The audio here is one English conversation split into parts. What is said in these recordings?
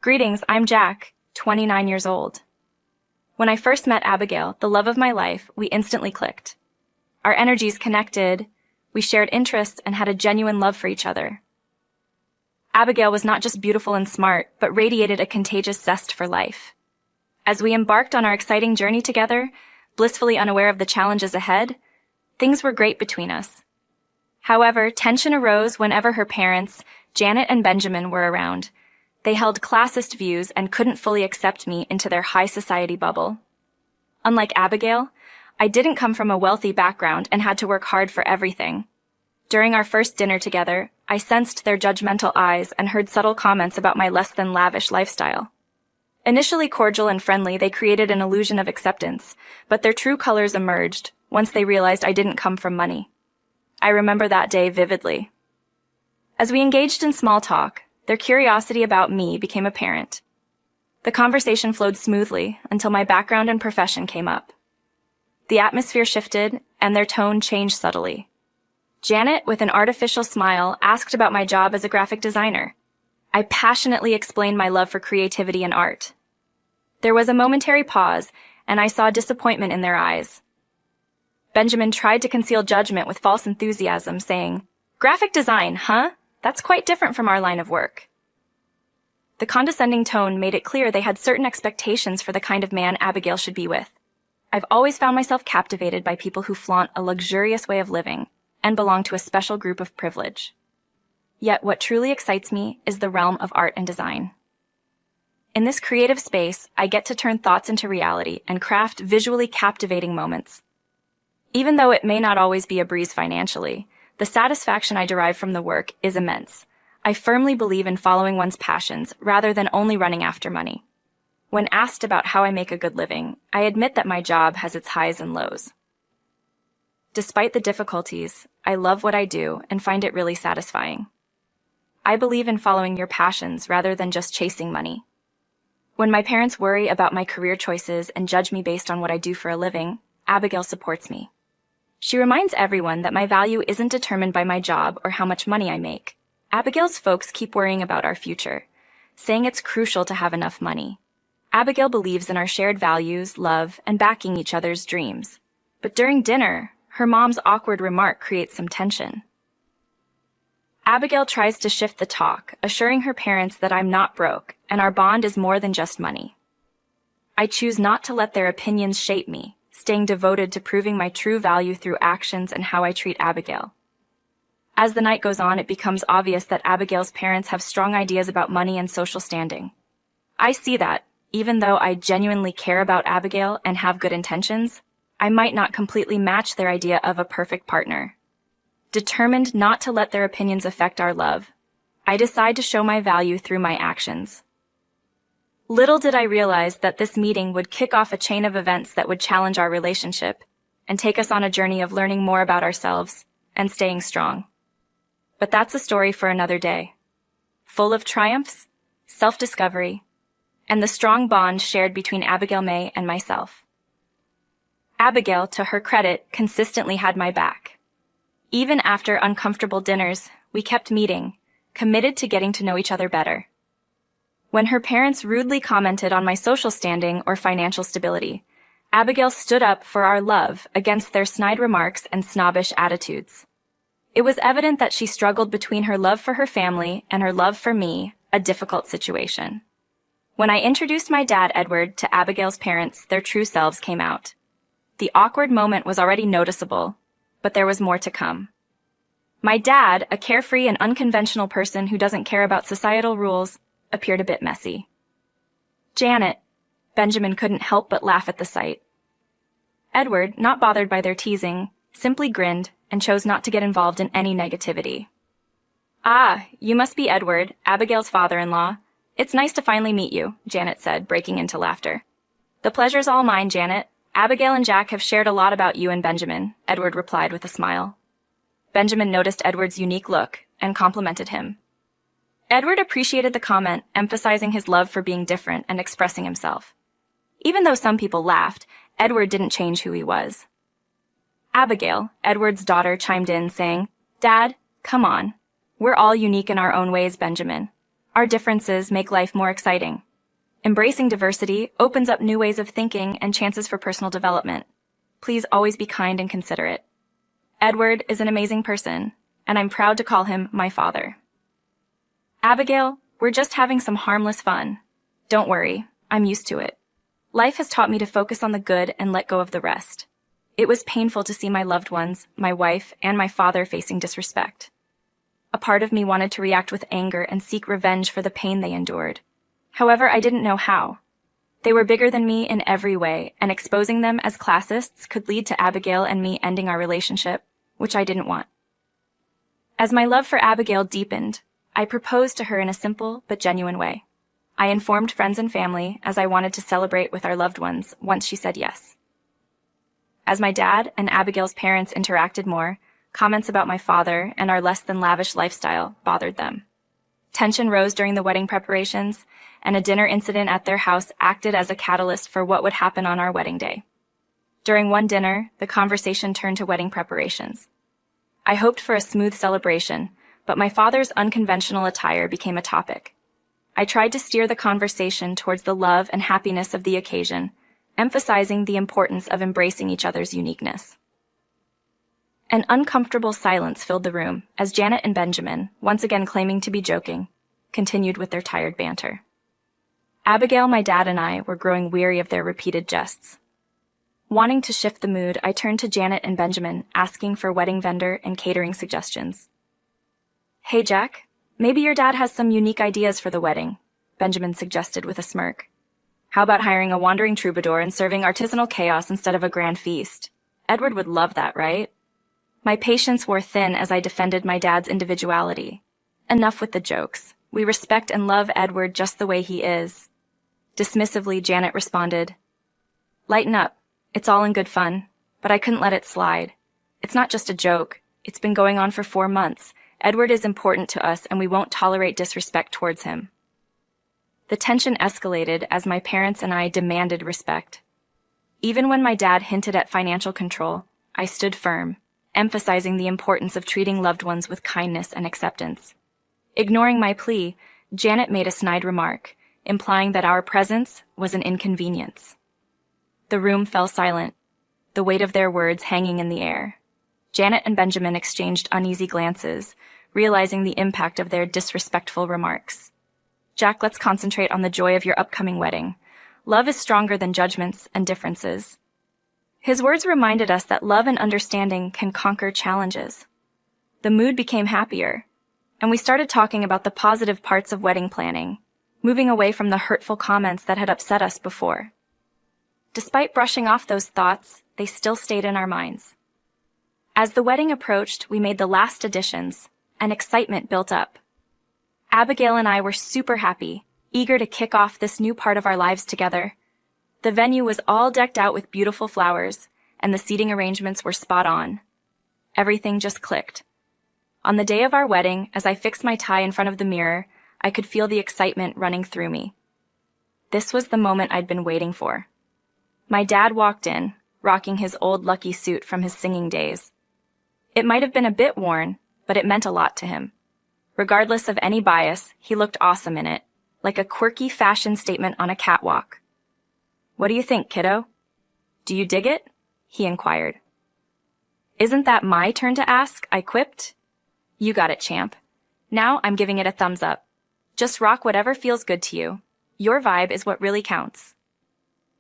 Greetings, I'm Jack, 29 years old. When I first met Abigail, the love of my life, we instantly clicked. Our energies connected, we shared interests and had a genuine love for each other. Abigail was not just beautiful and smart, but radiated a contagious zest for life. As we embarked on our exciting journey together, blissfully unaware of the challenges ahead, things were great between us. However, tension arose whenever her parents, Janet and Benjamin, were around. They held classist views and couldn't fully accept me into their high society bubble. Unlike Abigail, I didn't come from a wealthy background and had to work hard for everything. During our first dinner together, I sensed their judgmental eyes and heard subtle comments about my less than lavish lifestyle. Initially cordial and friendly, they created an illusion of acceptance, but their true colors emerged once they realized I didn't come from money. I remember that day vividly. As we engaged in small talk, their curiosity about me became apparent. The conversation flowed smoothly until my background and profession came up. The atmosphere shifted, and their tone changed subtly. Janet, with an artificial smile, asked about my job as a graphic designer. I passionately explained my love for creativity and art. There was a momentary pause, and I saw disappointment in their eyes. Benjamin tried to conceal judgment with false enthusiasm, saying, "Graphic design, huh? That's quite different from our line of work." The condescending tone made it clear they had certain expectations for the kind of man Abigail should be with. I've always found myself captivated by people who flaunt a luxurious way of living and belong to a special group of privilege. Yet what truly excites me is the realm of art and design. In this creative space, I get to turn thoughts into reality and craft visually captivating moments. Even though it may not always be a breeze financially, the satisfaction I derive from the work is immense. I firmly believe in following one's passions rather than only running after money. When asked about how I make a good living, I admit that my job has its highs and lows. Despite the difficulties, I love what I do and find it really satisfying. I believe in following your passions rather than just chasing money. When my parents worry about my career choices and judge me based on what I do for a living, Abigail supports me. She reminds everyone that my value isn't determined by my job or how much money I make. Abigail's folks keep worrying about our future, saying it's crucial to have enough money. Abigail believes in our shared values, love, and backing each other's dreams. But during dinner, her mom's awkward remark creates some tension. Abigail tries to shift the talk, assuring her parents that I'm not broke and our bond is more than just money. I choose not to let their opinions shape me, staying devoted to proving my true value through actions and how I treat Abigail. As the night goes on, it becomes obvious that Abigail's parents have strong ideas about money and social standing. I see that, even though I genuinely care about Abigail and have good intentions, I might not completely match their idea of a perfect partner. Determined not to let their opinions affect our love, I decide to show my value through my actions. Little did I realize that this meeting would kick off a chain of events that would challenge our relationship and take us on a journey of learning more about ourselves and staying strong. But that's a story for another day, full of triumphs, self-discovery, and the strong bond shared between Abigail May and myself. Abigail, to her credit, consistently had my back. Even after uncomfortable dinners, we kept meeting, committed to getting to know each other better. When her parents rudely commented on my social standing or financial stability, Abigail stood up for our love against their snide remarks and snobbish attitudes. It was evident that she struggled between her love for her family and her love for me, a difficult situation. When I introduced my dad, Edward, to Abigail's parents, their true selves came out. The awkward moment was already noticeable, but there was more to come. My dad, a carefree and unconventional person who doesn't care about societal rules, appeared a bit messy. Janet, Benjamin couldn't help but laugh at the sight. Edward, not bothered by their teasing, simply grinned and chose not to get involved in any negativity. "Ah, you must be Edward, Abigail's father-in-law. It's nice to finally meet you," Janet said, breaking into laughter. "The pleasure's all mine, Janet. Abigail and Jack have shared a lot about you and Benjamin," Edward replied with a smile. Benjamin noticed Edward's unique look and complimented him. Edward appreciated the comment, emphasizing his love for being different and expressing himself. Even though some people laughed, Edward didn't change who he was. Abigail, Edward's daughter, chimed in, saying, "Dad, come on. We're all unique in our own ways, Benjamin. Our differences make life more exciting. Embracing diversity opens up new ways of thinking and chances for personal development. Please always be kind and considerate. Edward is an amazing person, and I'm proud to call him my father. Abigail, we're just having some harmless fun. Don't worry, I'm used to it. Life has taught me to focus on the good and let go of the rest. It was painful to see my loved ones, my wife, and my father facing disrespect. A part of me wanted to react with anger and seek revenge for the pain they endured. However, I didn't know how. They were bigger than me in every way, and exposing them as classists could lead to Abigail and me ending our relationship, which I didn't want. As my love for Abigail deepened, I proposed to her in a simple but genuine way. I informed friends and family as I wanted to celebrate with our loved ones once she said yes. As my dad and Abigail's parents interacted more, comments about my father and our less than lavish lifestyle bothered them. Tension rose during the wedding preparations, and a dinner incident at their house acted as a catalyst for what would happen on our wedding day. During one dinner, the conversation turned to wedding preparations. I hoped for a smooth celebration, but my father's unconventional attire became a topic. I tried to steer the conversation towards the love and happiness of the occasion, emphasizing the importance of embracing each other's uniqueness. An uncomfortable silence filled the room as Janet and Benjamin, once again claiming to be joking, continued with their tired banter. Abigail, my dad, and I were growing weary of their repeated jests. Wanting to shift the mood, I turned to Janet and Benjamin, asking for wedding vendor and catering suggestions. "Hey, Jack, maybe your dad has some unique ideas for the wedding," Benjamin suggested with a smirk. "How about hiring a wandering troubadour and serving artisanal chaos instead of a grand feast? Edward would love that, right?" My patience wore thin as I defended my dad's individuality. Enough with the jokes. We respect and love Edward just the way he is. Dismissively, Janet responded, "Lighten up. It's all in good fun, but I couldn't let it slide. It's not just a joke. It's been going on for 4 months. Edward is important to us, and we won't tolerate disrespect towards him." The tension escalated as my parents and I demanded respect. Even when my dad hinted at financial control, I stood firm, emphasizing the importance of treating loved ones with kindness and acceptance. Ignoring my plea, Janet made a snide remark, implying that our presence was an inconvenience. The room fell silent, the weight of their words hanging in the air. Janet and Benjamin exchanged uneasy glances, realizing the impact of their disrespectful remarks. "Jack, let's concentrate on the joy of your upcoming wedding. Love is stronger than judgments and differences." His words reminded us that love and understanding can conquer challenges. The mood became happier, and we started talking about the positive parts of wedding planning, moving away from the hurtful comments that had upset us before. Despite brushing off those thoughts, they still stayed in our minds. As the wedding approached, we made the last additions, and excitement built up. Abigail and I were super happy, eager to kick off this new part of our lives together. The venue was all decked out with beautiful flowers, and the seating arrangements were spot on. Everything just clicked. On the day of our wedding, as I fixed my tie in front of the mirror, I could feel the excitement running through me. This was the moment I'd been waiting for. My dad walked in, rocking his old lucky suit from his singing days. It might have been a bit worn, but it meant a lot to him. Regardless of any bias, he looked awesome in it, like a quirky fashion statement on a catwalk. "What do you think, kiddo? Do you dig it?" he inquired. "Isn't that my turn to ask?" I quipped. "You got it, champ. Now I'm giving it a thumbs up. Just rock whatever feels good to you. Your vibe is what really counts."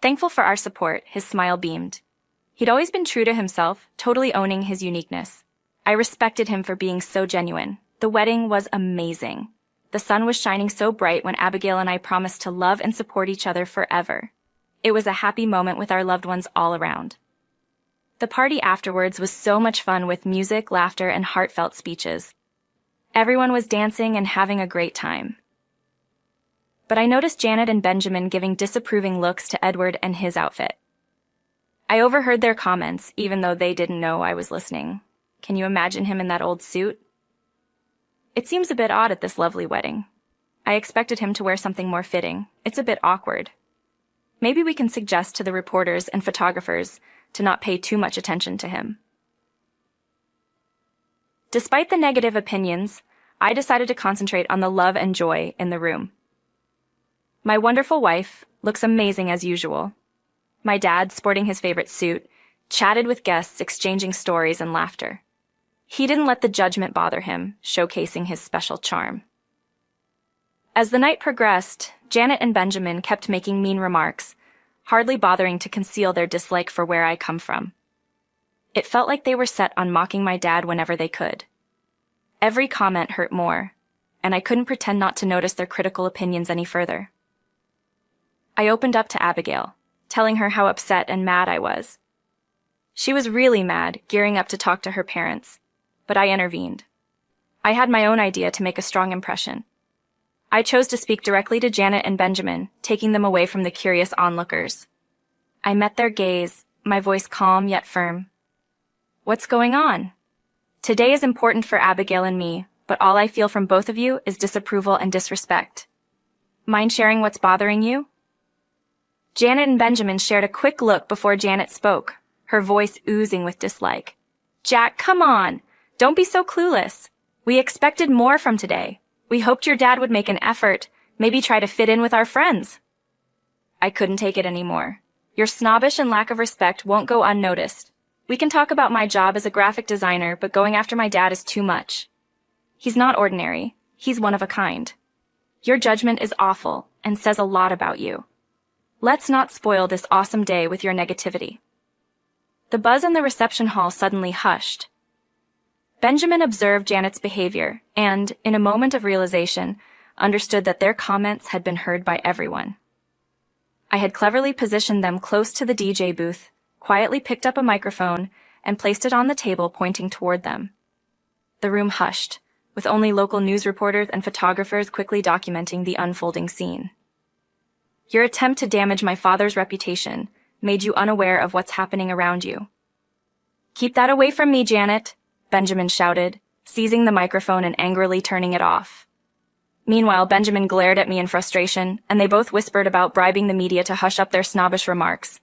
Thankful for our support, his smile beamed. He'd always been true to himself, totally owning his uniqueness. I respected him for being so genuine. The wedding was amazing. The sun was shining so bright when Abigail and I promised to love and support each other forever. It was a happy moment with our loved ones all around. The party afterwards was so much fun with music, laughter, and heartfelt speeches. Everyone was dancing and having a great time. But I noticed Janet and Benjamin giving disapproving looks to Edward and his outfit. I overheard their comments, even though they didn't know I was listening. Can you imagine him in that old suit? It seems a bit odd at this lovely wedding. I expected him to wear something more fitting. It's a bit awkward. Maybe we can suggest to the reporters and photographers to not pay too much attention to him. Despite the negative opinions, I decided to concentrate on the love and joy in the room. My wonderful wife looks amazing as usual. My dad, sporting his favorite suit, chatted with guests, exchanging stories and laughter. He didn't let the judgment bother him, showcasing his special charm. As the night progressed, Janet and Benjamin kept making mean remarks, hardly bothering to conceal their dislike for where I come from. It felt like they were set on mocking my dad whenever they could. Every comment hurt more, and I couldn't pretend not to notice their critical opinions any further. I opened up to Abigail, telling her how upset and mad I was. She was really mad, gearing up to talk to her parents, but I intervened. I had my own idea to make a strong impression. I chose to speak directly to Janet and Benjamin, taking them away from the curious onlookers. I met their gaze, my voice calm yet firm. "What's going on? Today is important for Abigail and me, but all I feel from both of you is disapproval and disrespect. Mind sharing what's bothering you?" Janet and Benjamin shared a quick look before Janet spoke, her voice oozing with dislike. "Jack, come on! Don't be so clueless. We expected more from today. We hoped your dad would make an effort, maybe try to fit in with our friends." I couldn't take it anymore. Your snobbish and lack of respect won't go unnoticed. We can talk about my job as a graphic designer, but going after my dad is too much. He's not ordinary. He's one of a kind. Your judgment is awful and says a lot about you. Let's not spoil this awesome day with your negativity. The buzz in the reception hall suddenly hushed. Benjamin observed Janet's behavior and, in a moment of realization, understood that their comments had been heard by everyone. I had cleverly positioned them close to the DJ booth, quietly picked up a microphone, and placed it on the table pointing toward them. The room hushed, with only local news reporters and photographers quickly documenting the unfolding scene. "Your attempt to damage my father's reputation made you unaware of what's happening around you." "Keep that away from me, Janet," Benjamin shouted, seizing the microphone and angrily turning it off. Meanwhile, Benjamin glared at me in frustration, and they both whispered about bribing the media to hush up their snobbish remarks.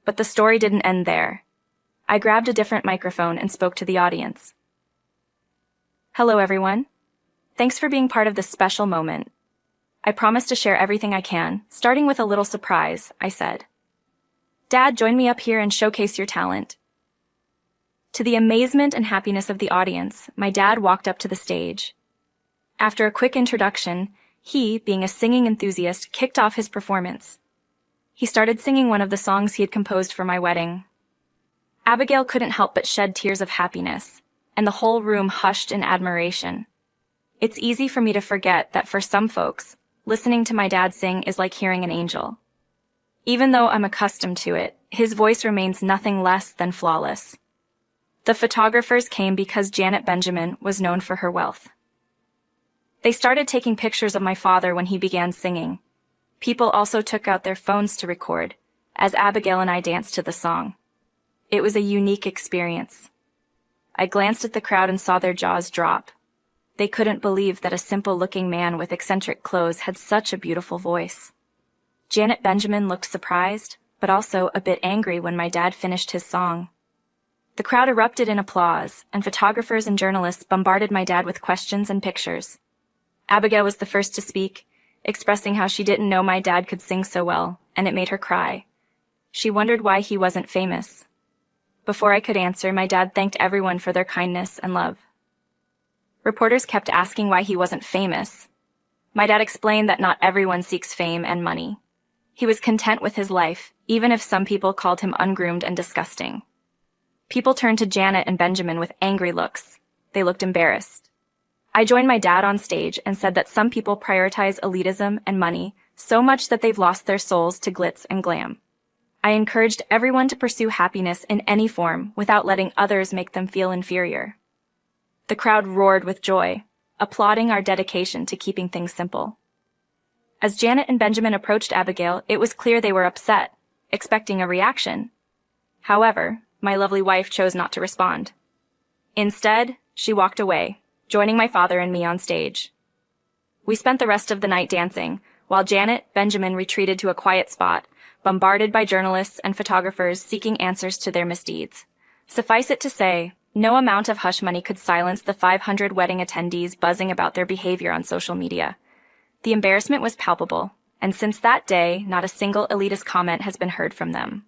But the story didn't end there. I grabbed a different microphone and spoke to the audience. "Hello, everyone. Thanks for being part of this special moment. I promise to share everything I can, starting with a little surprise," I said. "Dad, join me up here and showcase your talent." To the amazement and happiness of the audience, my dad walked up to the stage. After a quick introduction, he, being a singing enthusiast, kicked off his performance. He started singing one of the songs he had composed for my wedding. Abigail couldn't help but shed tears of happiness, and the whole room hushed in admiration. It's easy for me to forget that for some folks, listening to my dad sing is like hearing an angel. Even though I'm accustomed to it, his voice remains nothing less than flawless. The photographers came because Janet Benjamin was known for her wealth. They started taking pictures of my father when he began singing. People also took out their phones to record, as Abigail and I danced to the song. It was a unique experience. I glanced at the crowd and saw their jaws drop. They couldn't believe that a simple-looking man with eccentric clothes had such a beautiful voice. Janet Benjamin looked surprised, but also a bit angry when my dad finished his song. The crowd erupted in applause, and photographers and journalists bombarded my dad with questions and pictures. Abigail was the first to speak, expressing how she didn't know my dad could sing so well, and it made her cry. She wondered why he wasn't famous. Before I could answer, my dad thanked everyone for their kindness and love. Reporters kept asking why he wasn't famous. My dad explained that not everyone seeks fame and money. He was content with his life, even if some people called him ungroomed and disgusting. People turned to Janet and Benjamin with angry looks. They looked embarrassed. I joined my dad on stage and said that some people prioritize elitism and money so much that they've lost their souls to glitz and glam. I encouraged everyone to pursue happiness in any form without letting others make them feel inferior. The crowd roared with joy, applauding our dedication to keeping things simple. As Janet and Benjamin approached Abigail, it was clear they were upset, expecting a reaction. However, my lovely wife chose not to respond. Instead, she walked away, joining my father and me on stage. We spent the rest of the night dancing, while Janet Benjamin retreated to a quiet spot, bombarded by journalists and photographers seeking answers to their misdeeds. Suffice it to say, No amount of hush money could silence the 500 wedding attendees buzzing about their behavior on social media. The embarrassment was palpable, and since that day, not a single elitist comment has been heard from them.